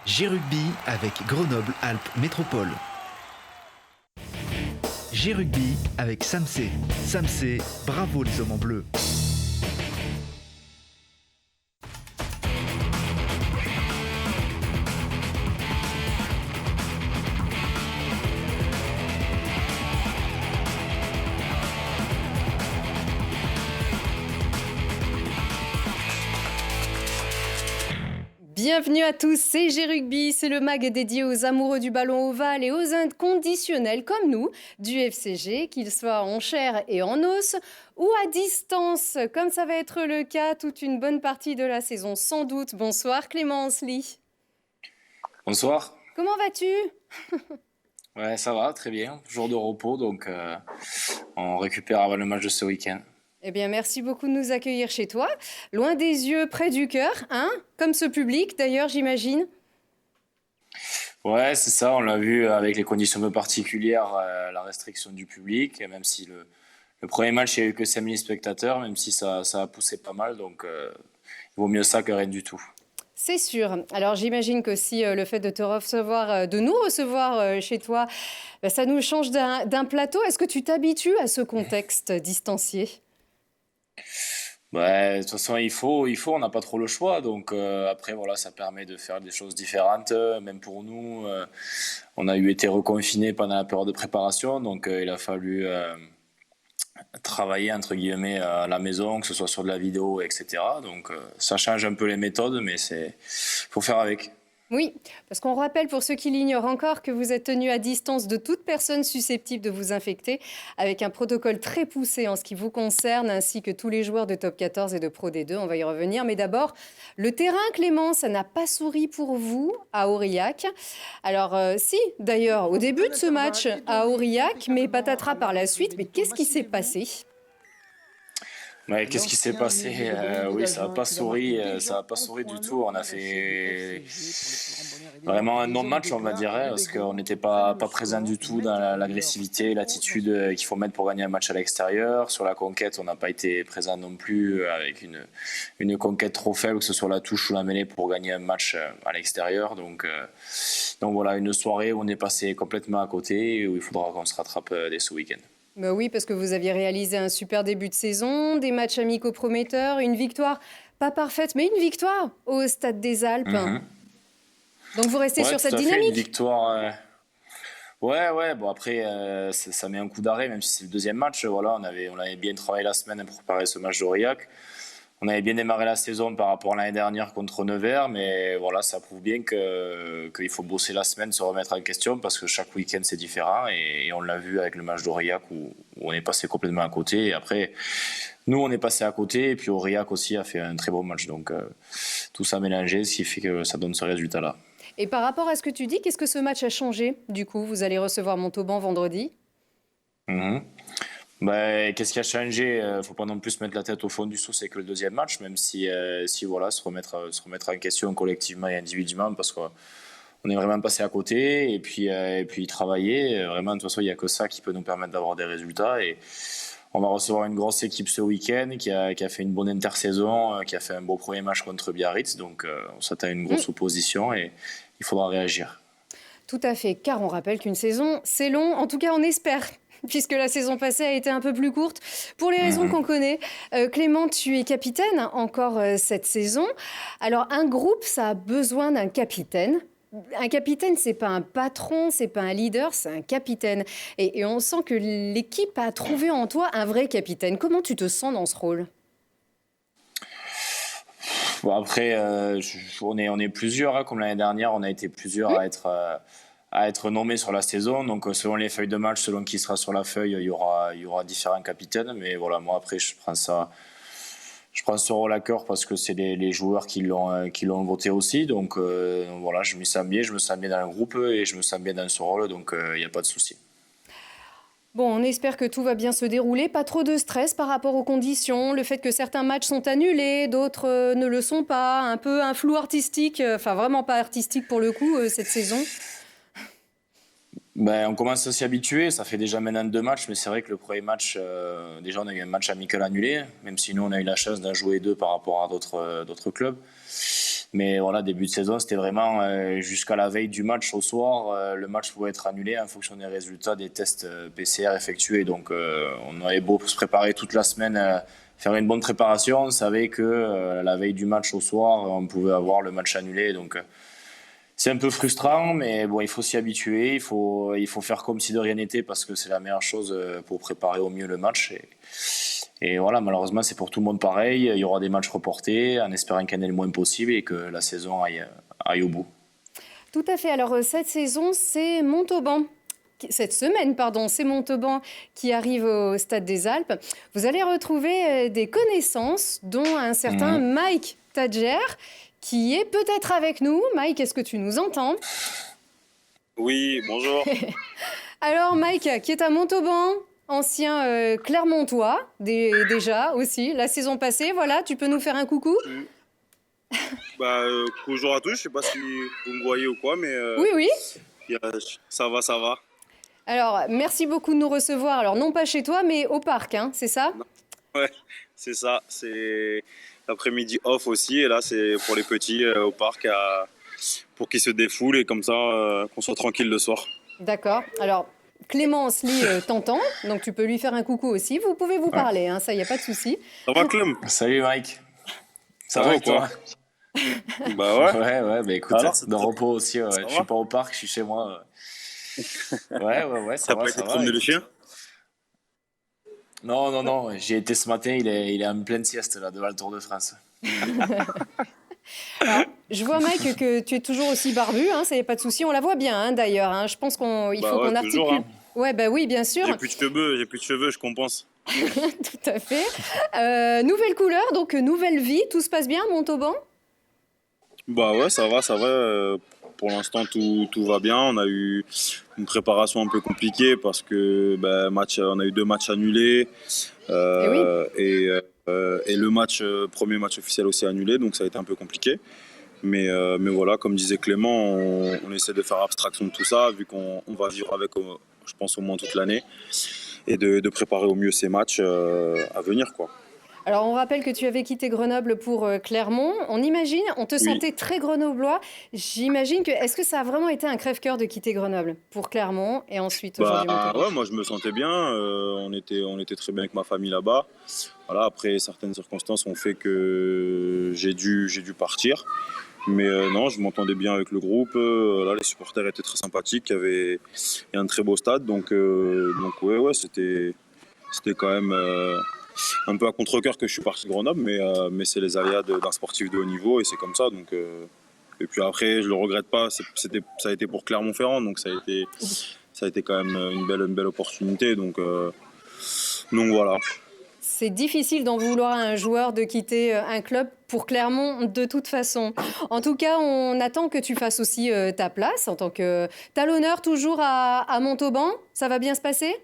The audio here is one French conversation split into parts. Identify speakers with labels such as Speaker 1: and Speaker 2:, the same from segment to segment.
Speaker 1: G-Rugby avec Grenoble-Alpes Métropole. G-Rugby avec Samsé. Samsé, bravo les hommes en bleu.
Speaker 2: Bienvenue à tous, c'est G-Rugby, c'est le mag dédié aux amoureux du ballon ovale et aux inconditionnels comme nous du FCG, qu'ils soient en chair et en os ou à distance, comme ça va être le cas toute une bonne partie de la saison sans doute. Bonsoir Clémence Lee.
Speaker 3: Bonsoir.
Speaker 2: Comment vas-tu ?
Speaker 3: Ouais, ça va, très bien. Jour de repos, donc on récupère avant le match de ce week-end.
Speaker 2: Eh bien, merci beaucoup de nous accueillir chez toi. Loin des yeux, près du cœur, hein ? Comme ce public, d'ailleurs, j'imagine.
Speaker 3: Ouais, c'est ça, on l'a vu avec les conditions un peu particulières, la restriction du public, même si le premier match, il n'y a eu que 5000 spectateurs, même si ça a poussé pas mal, donc il vaut mieux ça que rien du tout.
Speaker 2: C'est sûr. Alors j'imagine qu'aussi le fait de te recevoir, de nous recevoir chez toi, ça nous change d'un plateau. Est-ce que tu t'habitues à ce contexte distancié ?
Speaker 3: Ouais, de toute façon, il faut, on n'a pas trop le choix. Donc après, voilà, ça permet de faire des choses différentes. Même pour nous, on a été reconfinés pendant la période de préparation. Donc il a fallu travailler, entre guillemets, à la maison, que ce soit sur de la vidéo, etc. Donc ça change un peu les méthodes, mais faut faire avec.
Speaker 2: Oui, parce qu'on rappelle pour ceux qui l'ignorent encore que vous êtes tenu à distance de toute personne susceptible de vous infecter avec un protocole très poussé en ce qui vous concerne ainsi que tous les joueurs de Top 14 et de Pro D2. On va y revenir. Mais d'abord, le terrain, Clément, ça n'a pas souri pour vous à Aurillac. Alors si, d'ailleurs, au début de ce match à Aurillac, mais patatras par la suite. Mais qu'est-ce qui s'est passé ?
Speaker 3: Ouais, qu'est-ce qui s'est passé? Oui, ça n'a pas souri, du tout. On a fait vraiment un non-match, on va dire, parce qu'on n'était pas présent du tout dans l'agressivité, l'attitude qu'il faut mettre pour gagner un match à l'extérieur. Sur la conquête, on n'a pas été présent non plus avec une conquête trop faible, que ce soit la touche ou la mêlée, pour gagner un match à l'extérieur. Donc voilà, une soirée où on est passé complètement à côté et où il faudra qu'on se rattrape dès ce week-end.
Speaker 2: Ben oui, parce que vous aviez réalisé un super début de saison, des matchs amicaux prometteurs, une victoire, pas parfaite, mais une victoire au Stade des Alpes. Donc vous restez sur cette dynamique.
Speaker 3: Une victoire. Ouais. Bon après, ça met un coup d'arrêt, même si c'est le deuxième match. Voilà, on avait bien travaillé la semaine pour préparer ce match d'Aurillac. On avait bien démarré la saison par rapport à l'année dernière contre Nevers, mais voilà, ça prouve bien qu'il faut bosser la semaine, se remettre en question, parce que chaque week-end c'est différent, et on l'a vu avec le match d'Aurillac où on est passé complètement à côté. Et après, nous on est passé à côté, et puis Aurillac aussi a fait un très bon match. Donc tout ça mélangé, ce qui fait que ça donne ce résultat-là.
Speaker 2: Et par rapport à ce que tu dis, qu'est-ce que ce match a changé ? Du coup, vous allez recevoir Montauban vendredi.
Speaker 3: Qu'est-ce qui a changé ? Faut pas non plus mettre la tête au fond du seau, c'est que le deuxième match, même si voilà, se remettre en question collectivement et individuellement, parce qu'on est vraiment passé à côté, et puis travailler. Vraiment, de toute façon, il n'y a que ça qui peut nous permettre d'avoir des résultats. Et on va recevoir une grosse équipe ce week-end qui a fait une bonne intersaison, qui a fait un beau premier match contre Biarritz. Donc on s'attend à une grosse opposition et il faudra réagir.
Speaker 2: Tout à fait, car on rappelle qu'une saison, c'est long. En tout cas, on espère, puisque la saison passée a été un peu plus courte, pour les raisons qu'on connaît. Clément, tu es capitaine encore cette saison. Alors, un groupe, ça a besoin d'un capitaine. Un capitaine, c'est pas un patron, c'est pas un leader, c'est un capitaine. Et on sent que l'équipe a trouvé en toi un vrai capitaine. Comment tu te sens dans ce rôle ?
Speaker 3: Bon, après, on est plusieurs, hein, comme l'année dernière, on a été plusieurs à être nommés sur la saison. Donc selon les feuilles de match, selon qui sera sur la feuille, il y aura différents capitaines. Mais voilà, moi après, je prends ce rôle à cœur parce que c'est les joueurs qui l'ont voté aussi. Donc voilà, je me sens bien dans le groupe et je me sens bien dans ce rôle. Donc il n'y a pas de souci.
Speaker 2: Bon, on espère que tout va bien se dérouler. Pas trop de stress par rapport aux conditions. Le fait que certains matchs sont annulés, d'autres ne le sont pas. Un peu un flou artistique, enfin vraiment pas artistique pour le coup, cette saison.
Speaker 3: On commence à s'y habituer. Ça fait déjà maintenant 2 matchs, mais c'est vrai que le premier match, déjà on a eu un match amical annulé, même si nous on a eu la chance d'en jouer 2 par rapport à d'autres clubs. Mais voilà, début de saison, c'était vraiment jusqu'à la veille du match au soir. Le match pouvait être annulé en fonction des résultats des tests PCR effectués. Donc on avait beau se préparer toute la semaine, faire une bonne préparation. On savait que la veille du match au soir, on pouvait avoir le match annulé. Donc c'est un peu frustrant, mais bon, il faut s'y habituer. Il faut faire comme si de rien n'était parce que c'est la meilleure chose pour préparer au mieux le match. Et voilà, malheureusement, c'est pour tout le monde pareil. Il y aura des matchs reportés en espérant qu'il y en ait le moins possible et que la saison aille au bout.
Speaker 2: Tout à fait. Alors, cette saison, c'est Montauban. Cette semaine, pardon, c'est Montauban qui arrive au Stade des Alpes. Vous allez retrouver des connaissances, dont un certain Mike Tadjer, qui est peut-être avec nous. Mike, est-ce que tu nous entends?
Speaker 4: Oui, bonjour.
Speaker 2: Alors, Mike, qui est à Montauban, ancien Clermontois, déjà aussi, la saison passée. Voilà, tu peux nous faire un coucou?
Speaker 4: Bonjour à tous, je sais pas si vous me voyez ou quoi, mais
Speaker 2: Oui.
Speaker 4: ça va, ça va.
Speaker 2: Alors, merci beaucoup de nous recevoir. Alors, non pas chez toi, mais au parc, hein, c'est ça?
Speaker 4: Ouais, c'est ça. C'est l'après-midi off aussi, et là, c'est pour les petits au parc pour qu'ils se défoulent et comme ça, qu'on soit tranquille le soir.
Speaker 2: D'accord. Alors, Clémence Lee t'entend, donc tu peux lui faire un coucou aussi. Vous pouvez vous parler, hein, ça, il n'y a pas de souci.
Speaker 4: Ça va, Clem?
Speaker 3: Salut Mike. Ça
Speaker 4: va
Speaker 3: va
Speaker 4: ou quoi? Bah ouais.
Speaker 3: Ouais, bah écoute,
Speaker 4: Alors,
Speaker 3: de repos aussi. Ouais. Je suis pas au parc, je suis chez moi. Ouais, ça va.
Speaker 4: T'as pas été promener le chien?
Speaker 3: Non. J'ai été ce matin, il est en pleine sieste là, devant le Tour de France.
Speaker 2: Alors, je vois, Mike, que tu es toujours aussi barbu, hein, ça n'y a pas de souci. On la voit bien, hein, d'ailleurs. Hein. Je pense qu'il faut qu'on articule.
Speaker 4: Toujours, hein.
Speaker 2: Ouais, bah oui, bien sûr.
Speaker 4: J'ai plus de cheveux, je compense.
Speaker 2: Tout à fait. Nouvelle couleur, donc nouvelle vie. Tout se passe bien, Montauban?
Speaker 4: Bah ouais, ça va. Pour l'instant, tout va bien. On a eu une préparation un peu compliquée parce que on a eu 2 matchs annulés. Et le premier match officiel aussi annulé, donc ça a été un peu compliqué. Mais voilà, comme disait Clément, on essaie de faire abstraction de tout ça, vu qu'on va vivre avec, je pense, au moins toute l'année, et de préparer au mieux ces matchs à venir, quoi.
Speaker 2: Alors, on rappelle que tu avais quitté Grenoble pour Clermont. On te sentait très grenoblois. J'imagine est-ce que ça a vraiment été un crève-cœur de quitter Grenoble pour Clermont et ensuite aujourd'hui Montauban?
Speaker 4: Ouais, moi je me sentais bien. On était très bien avec ma famille là-bas. Voilà, après, certaines circonstances ont fait que j'ai dû partir. Mais non, je m'entendais bien avec le groupe. Là, les supporters étaient très sympathiques. Il y a un très beau stade. Donc ouais, c'était quand même un peu à contre-cœur que je suis parti de Grenoble. Mais c'est les aléas d'un sportif de haut niveau et c'est comme ça. Donc, et puis après, je le regrette pas. Ça a été pour Clermont-Ferrand. Donc ça a été quand même une belle opportunité. Donc voilà.
Speaker 2: C'est difficile d'en vouloir à un joueur de quitter un club pour Clermont de toute façon. En tout cas, on attend que tu fasses aussi ta place en tant que talonneur toujours à Montauban. Ça va bien se passer?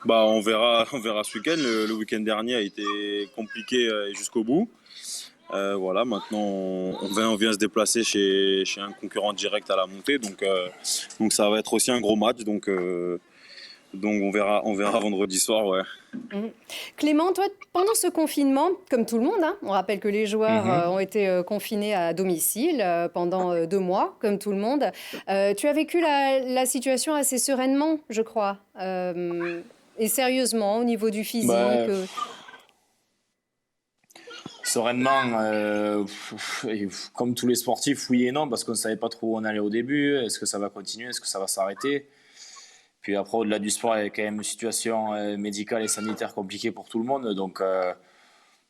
Speaker 4: On verra ce week-end. Le week-end dernier a été compliqué jusqu'au bout. Voilà, maintenant on vient se déplacer chez un concurrent direct à la montée, donc ça va être aussi un gros match. Donc on verra vendredi soir, ouais.
Speaker 2: Clément, toi, pendant ce confinement, comme tout le monde, hein, on rappelle que les joueurs ont été confinés à domicile pendant 2 mois, comme tout le monde. Tu as vécu la situation assez sereinement, je crois, et sérieusement au niveau du physique.
Speaker 3: Sereinement, comme tous les sportifs, oui et non, parce qu'on ne savait pas trop où on allait au début. Est-ce que ça va continuer? Est-ce que ça va s'arrêter? Puis après, au-delà du sport, il y a quand même une situation médicale et sanitaire compliquée pour tout le monde. Donc, je ne peux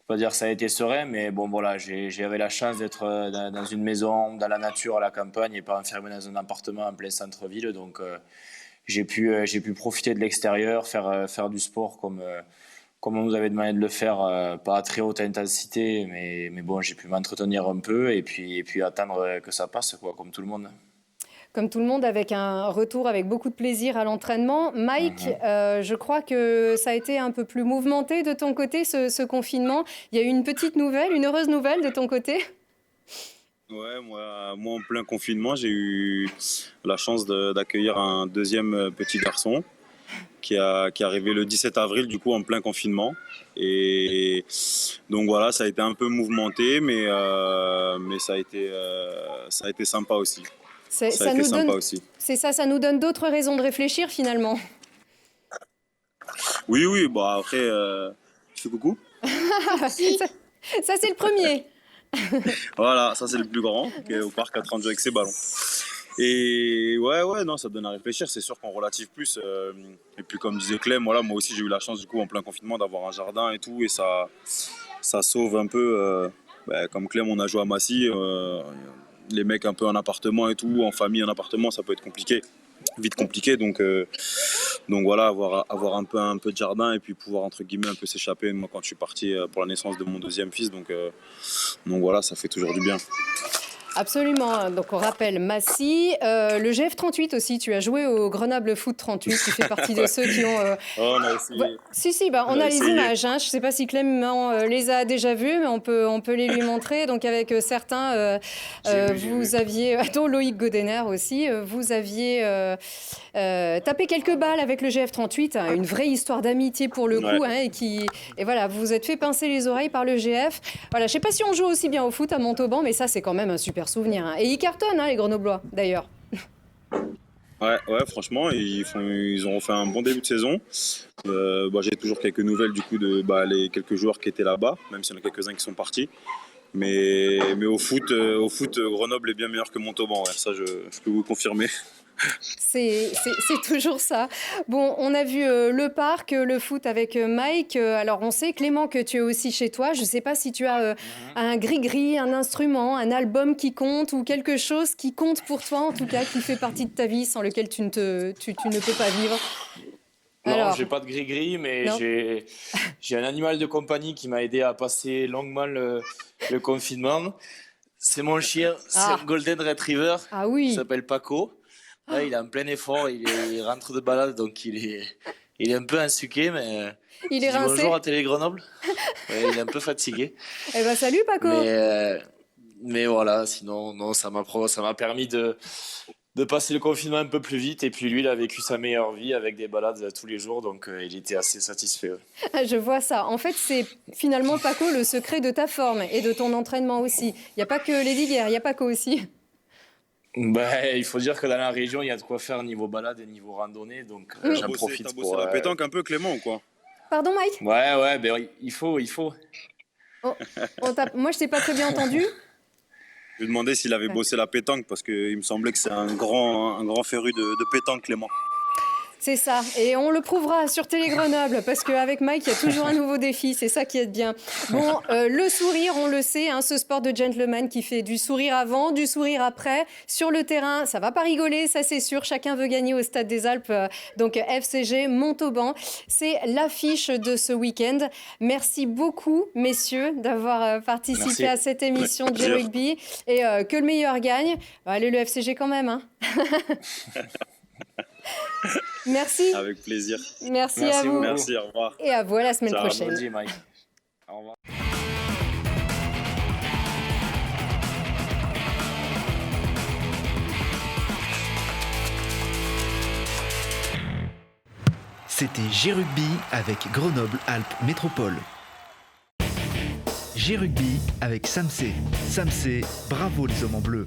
Speaker 3: pas dire que ça a été serein, mais bon, voilà, j'avais la chance d'être dans une maison, dans la nature, à la campagne, et pas enfermé dans un appartement en plein centre-ville. Donc, j'ai pu profiter de l'extérieur, faire du sport comme on nous avait demandé de le faire, pas à très haute intensité, mais bon, j'ai pu m'entretenir un peu et puis attendre que ça passe, quoi, comme tout le monde.
Speaker 2: Comme tout le monde, avec un retour avec beaucoup de plaisir à l'entraînement. Mike, je crois que ça a été un peu plus mouvementé de ton côté, ce confinement. Il y a eu une petite nouvelle, une heureuse nouvelle de ton côté?
Speaker 4: Ouais, moi en plein confinement, j'ai eu la chance d'accueillir un deuxième petit garçon. qui est arrivé le 17 avril, du coup, en plein confinement. Et donc voilà, ça a été un peu mouvementé, mais ça a été sympa aussi.
Speaker 2: C'est ça, ça nous donne d'autres raisons de réfléchir finalement.
Speaker 4: Oui, bon après, je fais coucou.
Speaker 2: Ça c'est le premier.
Speaker 4: Voilà, ça c'est le plus grand, qui est au parc à 30 jeux avec ses ballons. Et ouais, non, ça donne à réfléchir. C'est sûr qu'on relative plus. Et puis comme disait Clem, voilà, moi aussi j'ai eu la chance du coup en plein confinement d'avoir un jardin et tout, et ça sauve un peu. Comme Clem, on a joué à Massy, les mecs un peu en appartement et tout, en famille en appartement, ça peut être compliqué, vite compliqué. Donc voilà, avoir un peu de jardin et puis pouvoir entre guillemets un peu s'échapper. Moi, quand je suis parti pour la naissance de mon deuxième fils, donc voilà, ça fait toujours du bien.
Speaker 2: Absolument. Donc on rappelle Massy, le GF38 aussi. Tu as joué au Grenoble Foot 38. Tu fais partie de ceux qui ont.
Speaker 4: On a essayé.
Speaker 2: On a les images. Hein. Je ne sais pas si Clément les a déjà vues, mais on peut les lui montrer. Donc avec certains, vous aviez, dont Loïc Godener aussi, vous aviez tapé quelques balles avec le GF38. Hein, une vraie histoire d'amitié pour le coup, hein, et voilà, vous vous êtes fait pincer les oreilles par le GF. Voilà, je ne sais pas si on joue aussi bien au foot à Montauban, mais ça c'est quand même un super souvenir. Hein. Et ils cartonnent, hein, les Grenoblois, d'ailleurs.
Speaker 4: Ouais, franchement, ils ont fait un bon début de saison. J'ai toujours quelques nouvelles du coup de les quelques joueurs qui étaient là-bas, même s'il y en a quelques-uns qui sont partis. Mais au foot, Grenoble est bien meilleur que Montauban. Ouais, ça, je peux vous confirmer.
Speaker 2: C'est toujours ça. Bon, on a vu le parc, le foot avec Mike. Alors, on sait, Clément, que tu es aussi chez toi. Je ne sais pas si tu as un gris-gris, un instrument, un album qui compte ou quelque chose qui compte pour toi, en tout cas, qui fait partie de ta vie, sans lequel tu ne peux pas vivre.
Speaker 3: Non, j'ai pas de gris-gris, mais j'ai un animal de compagnie qui m'a aidé à passer longuement le confinement. C'est mon chien, c'est un Golden Retriever.
Speaker 2: Ah oui.
Speaker 3: Il s'appelle Paco. Là, il est en plein effort, il rentre de balade, donc il est un peu ensuqué, mais
Speaker 2: il est rincé.
Speaker 3: Bonjour à Télé Grenoble. Ouais, il est un peu fatigué.
Speaker 2: Eh ben salut Paco.
Speaker 3: Mais voilà, sinon non, ça m'a permis de passer le confinement un peu plus vite, et puis lui, il a vécu sa meilleure vie avec des balades tous les jours, donc il était assez satisfait. Ouais.
Speaker 2: Je vois ça. En fait, c'est finalement, Paco, le secret de ta forme et de ton entraînement aussi. Il n'y a pas que les liguères, il y a Paco aussi.
Speaker 3: Il faut dire que dans la région, il y a de quoi faire niveau balade et niveau randonnée, donc j'en profite.
Speaker 4: T'as bossé la pétanque un peu, Clément, ou quoi?
Speaker 2: Pardon, Mike?
Speaker 3: Ouais, il faut.
Speaker 2: Oh, moi, je t'ai pas très bien entendu.
Speaker 4: Je lui demandais s'il avait bossé la pétanque, parce qu'il me semblait que c'est un grand féru de pétanque, Clément.
Speaker 2: C'est ça, et on le prouvera sur Télé Grenoble, parce qu'avec Mike, il y a toujours un nouveau défi, c'est ça qui est bien. Bon, le sourire, on le sait, hein, ce sport de gentleman qui fait du sourire avant, du sourire après. Sur le terrain, ça va pas rigoler, ça c'est sûr, chacun veut gagner au Stade des Alpes, donc FCG Montauban. C'est l'affiche de ce week-end. Merci beaucoup, messieurs, d'avoir participé à cette émission de J-Rugby, et que le meilleur gagne. Allez, le FCG quand même, hein. Merci.
Speaker 4: Avec plaisir.
Speaker 2: Merci à vous.
Speaker 4: Merci, au revoir.
Speaker 2: Et à vous à la semaine prochaine.
Speaker 3: Merci, Mike. Au revoir.
Speaker 1: C'était J-Rugby avec Grenoble-Alpes Métropole. J-Rugby avec Samsé. Samsé, bravo les hommes en bleu.